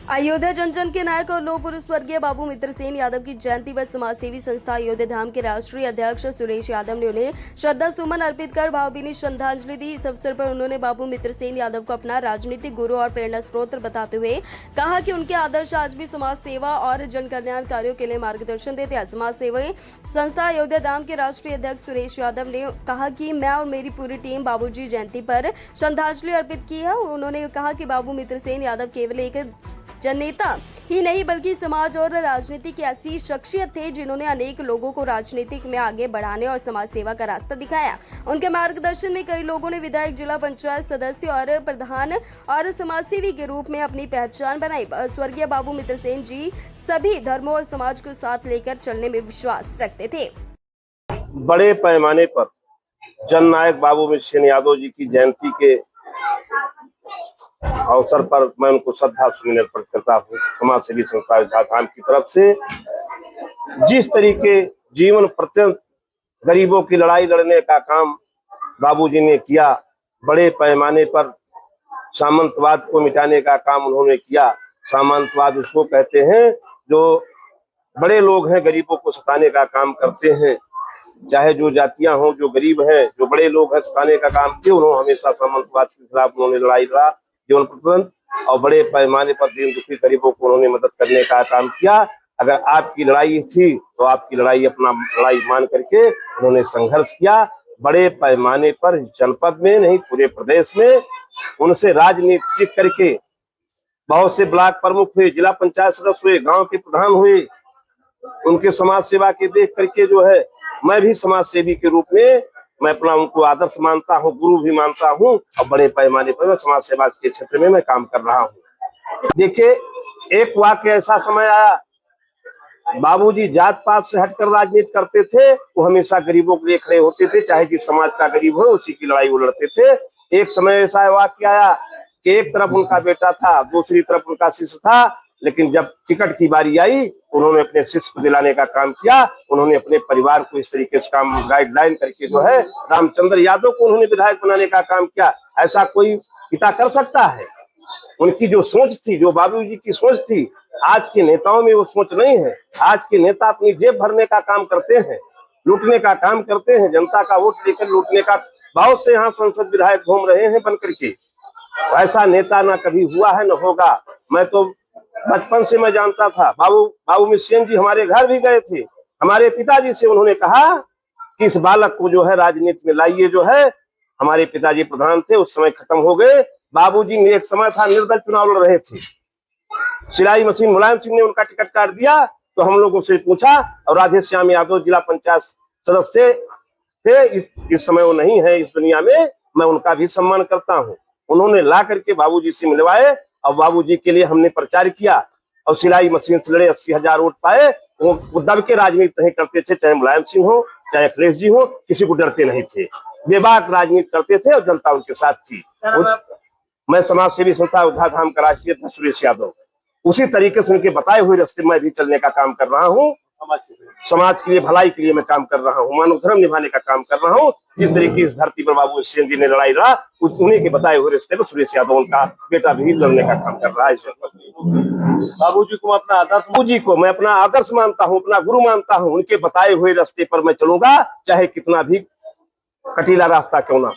अयोध्या जनजन के नायक और लोक पुरुष स्वर्गीय बाबू मित्र सेन यादव की जयंती पर समाजसेवी संस्था अयोध्या धाम के राष्ट्रीय अध्यक्ष सुरेश यादव ने उन्हें श्रद्धा सुमन अर्पित कर भावभीनी श्रद्धांजलि दी। इस अवसर पर उन्होंने बाबू मित्र सेन यादव को अपना राजनीतिक गुरु और प्रेरणा स्रोत बताते हुए कहा कि उनके आदर्श आज भी समाज सेवा और जन कल्याण कार्यों के लिए मार्गदर्शन देते हैं। समाज सेवी संस्था अयोध्या धाम के राष्ट्रीय अध्यक्ष सुरेश यादव ने कहा कि मैं और मेरी पूरी टीम बाबूजी जयंती पर श्रद्धांजलि अर्पित की है। उन्होंने कहा कि बाबू मित्र सेन यादव केवल एक जननेता ही नहीं बल्कि समाज और राजनीति की ऐसी शख्सियत थे जिन्होंने अनेक लोगों को राजनीतिक में आगे बढ़ाने और समाज सेवा का रास्ता दिखाया। उनके मार्गदर्शन में कई लोगों ने विधायक, जिला पंचायत सदस्य और प्रधान और समाजसेवी के रूप में अपनी पहचान बनाई। स्वर्गीय बाबू मित्र सेन जी सभी धर्मों और समाज को साथ लेकर चलने में विश्वास रखते थे। बड़े पैमाने पर जननायक बाबू मित्र सेन यादव जी की जयंती के अवसर पर मैं उनको श्रद्धा सुमन अर्पित करता हूँ। समाज सेवी संस्था अयोध्या धाम की तरफ से जिस तरीके जीवन पर्यंत गरीबों की लड़ाई लड़ने का काम बाबूजी ने किया, बड़े पैमाने पर सामंतवाद को मिटाने का काम उन्होंने किया। सामंतवाद उसको कहते हैं जो बड़े लोग हैं, गरीबों को सताने का काम करते हैं, चाहे जो जातियां हों, जो गरीब हैं, जो बड़े लोग हैं, सताने का काम किया। उन्होंने हमेशा सामंतवाद के खिलाफ उन्होंने लड़ाई लड़ा जीवन पर्यंत और बड़े पैमाने पर दीन दुखी गरीबों को उन्होंने मदद करने का काम किया। अगर आपकी लड़ाई थी तो आपकी लड़ाई अपना लड़ाई मान करके उन्होंने संघर्ष किया। बड़े पैमाने पर इस जनपद में नहीं पूरे प्रदेश में उनसे राजनीति सीख करके बहुत से ब्लॉक प्रमुख हुए, जिला पंचायत सदस्य हुए, गांव के प्रधान हुए। उनके समाज सेवा के देख करके जो है मैं भी समाज सेवी के रूप में मैं अपना उनको आदर्श मानता हूँ, गुरु भी मानता हूँ और बड़े पैमाने पर मैं समाज सेवा के क्षेत्र में मैं काम कर रहा हूँ। देखिए, एक वाक्य ऐसा समय आया, बाबूजी जात पात से हटकर राजनीति करते थे। वो हमेशा गरीबों के लिए खड़े होते थे, चाहे जिस समाज का गरीब हो उसी की लड़ाई वो लड़ते थे। एक समय ऐसा वाक्य आया कि एक तरफ उनका बेटा था, दूसरी तरफ उनका शिष्य था, लेकिन जब टिकट की बारी आई उन्होंने अपने शिष्य को दिलाने का काम किया। उन्होंने अपने परिवार को इस तरीके से काम गाइडलाइन करके जो है रामचंद्र यादव को उन्होंने विधायक बनाने का काम किया। ऐसा कोई पिता कर सकता है? उनकी जो सोच थी, जो बाबूजी की सोच थी, आज के नेताओं में वो सोच नहीं है। आज के नेता अपनी जेब भरने का काम करते हैं, लूटने का काम करते हैं, जनता का वोट लेकर लूटने का। बहुत से यहाँ संसद विधायक घूम रहे हैं बन करके। ऐसा नेता ना कभी हुआ है न होगा। मैं तो बचपन से मैं जानता था। बाबू मित्र सेन जी हमारे घर भी गए थे। हमारे पिताजी से उन्होंने कहा कि इस बालक को जो है राजनीति में लाइए। जो है हमारे पिताजी प्रधान थे, उस समय खत्म हो गए। बाबूजी ने एक समय था निर्दल चुनाव लड़ रहे थे, सिलाई मशीन मुलायम सिंह ने उनका टिकट काट दिया। तो हम लोगों से पूछा और राधे श्याम यादव जिला पंचायत सदस्य थे, इस समय वो नहीं है इस दुनिया में, मैं उनका भी सम्मान करता हूँ। उन्होंने ला करके बाबूजी से मिलवाए और बाबूजी के लिए हमने प्रचार किया और सिलाई मशीन से लड़े, 80,000 वोट पाए। वो दब के राजनीति नहीं करते थे, चाहे मुलायम सिंह हो चाहे अखिलेश जी हो, किसी को डरते नहीं थे, बेबाक राजनीति करते थे और जनता उनके साथ थी। मैं समाज सेवी संस्था अयोध्या धाम का राष्ट्रीय अध्यक्ष सुरेश यादव, उसी तरीके से उनके बताए हुए रास्ते में भी चलने का काम कर रहा हूँ। समाज के लिए, भलाई के लिए मैं काम कर रहा हूँ, मानव धर्म निभाने का काम कर रहा हूँ। जिस तरीके इस धरती पर बाबू सेन जी ने लड़ाई लड़ा, उन्हीं के बताए हुए रास्ते पर सुरेश यादव उनका बेटा भी लड़ने का काम कर रहा है। बाबूजी को मैं अपना आदर्श मानता हूँ, अपना गुरु मानता हूँ। उनके बताए हुए रास्ते पर मैं चलूंगा, चाहे कितना भी कटीला रास्ता क्यों ना।